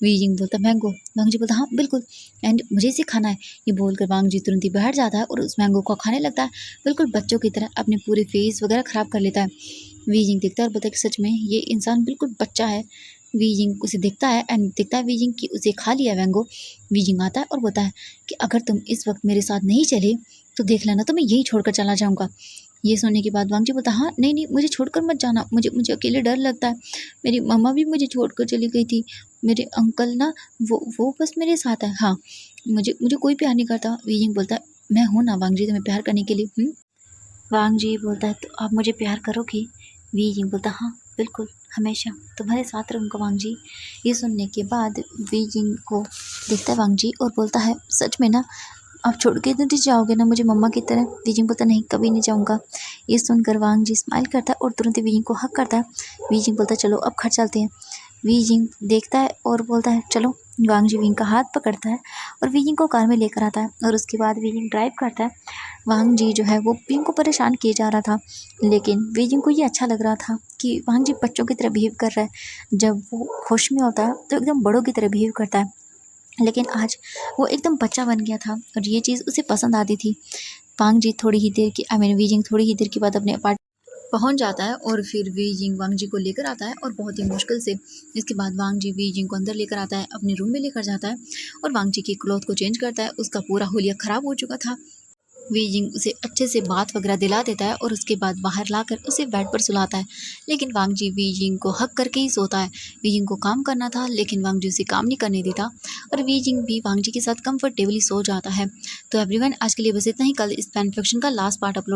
वीजिंग बोलता है मैंगो। वांग जी बोलता हाँ बिल्कुल एंड मुझे इसे खाना है। ये बोलकर वांग जी तुरंत ही बैठ जाता है और उस मैंगो को खाने लगता है, बिल्कुल बच्चों की तरह अपने पूरे फेस वगैरह ख़राब कर लेता है। वीजिंग देखता है और बोलता है कि सच में ये इंसान बिल्कुल बच्चा है। वीजिंग उसे देखता है एंड देखता है वीजिंग कि उसे खा लिया मैंगो। वीजिंग आता है और बोलता है कि अगर तुम इस वक्त मेरे साथ नहीं चले तो देख लेना तो मैं यहीं छोड़कर चला जाऊँगा। ये सुनने के बाद वांग जी बोलता हाँ नहीं मुझे छोड़कर मत जाना, मुझे अकेले डर लगता है, मेरी मम्मा भी मुझे छोड़कर चली गई थी, मेरे अंकल ना वो बस मेरे साथ है, हाँ मुझे कोई प्यार नहीं करता। वीजिंग बोलता है मैं हूँ ना वांग जी तुम्हें प्यार करने के लिए। वांग जी बोलता है तो आप मुझे प्यार करोगे। वीजिंग बोलता हाँ बिल्कुल हमेशा तुम्हारे साथ रहूँगा वांग जी। ये सुनने के बाद वीजिंग को देखता है वांग जी और बोलता है सच में ना आप छोड़ के तो नहीं जाओगे ना मुझे मम्मा की तरह। वीजिंग बोलता नहीं कभी नहीं जाऊँगा। ये सुनकर वांग जी स्माइल करता है और तुरंत ही वीजिंग को हक करता है। वीजिंग बोलता है चलो अब घर चलते हैं। वीजिंग देखता है और बोलता है चलो। वांग जी विंग का हाथ पकड़ता है और वीजिंग को कार में लेकर आता है और उसके बाद वीजिंग ड्राइव करता है। वांग जी जो है वो विंग को परेशान किए जा रहा था, लेकिन वीजिंग को ये अच्छा लग रहा था कि वांग जी बच्चों की तरह बिहेव कर रहा है। जब वो होश में होता है तो एकदम बड़ों की तरह बिहेव करता है, लेकिन आज वो एकदम बच्चा बन गया था और ये चीज़ उसे पसंद आती थी। वांग जी थोड़ी ही देर की वीजिंग थोड़ी ही देर के बाद अपने अपार्टमेंट पहुंच जाता है और फिर वीजिंग वांग जी को लेकर आता है और बहुत ही मुश्किल से इसके बाद वांग जी वीजिंग को अंदर लेकर आता है, अपने रूम में लेकर जाता है और वांग जी की क्लॉथ को चेंज करता है। उसका पूरा हुलिया ख़राब हो चुका था। वी जिंग उसे अच्छे से बात वगैरह दिला देता है और उसके बाद बाहर लाकर उसे बेड पर सुलाता है। लेकिन वांग जी वी जिंग को हक करके ही सोता है। वी जिंग को काम करना था लेकिन वांग जी उसे काम नहीं करने देता और वी जिंग भी वांग जी के साथ कंफर्टेबली सो जाता है। तो एवरीवन, आज के लिए बस इतना ही। कल इस फैन फिक्शन का लास्ट पार्ट अपलोड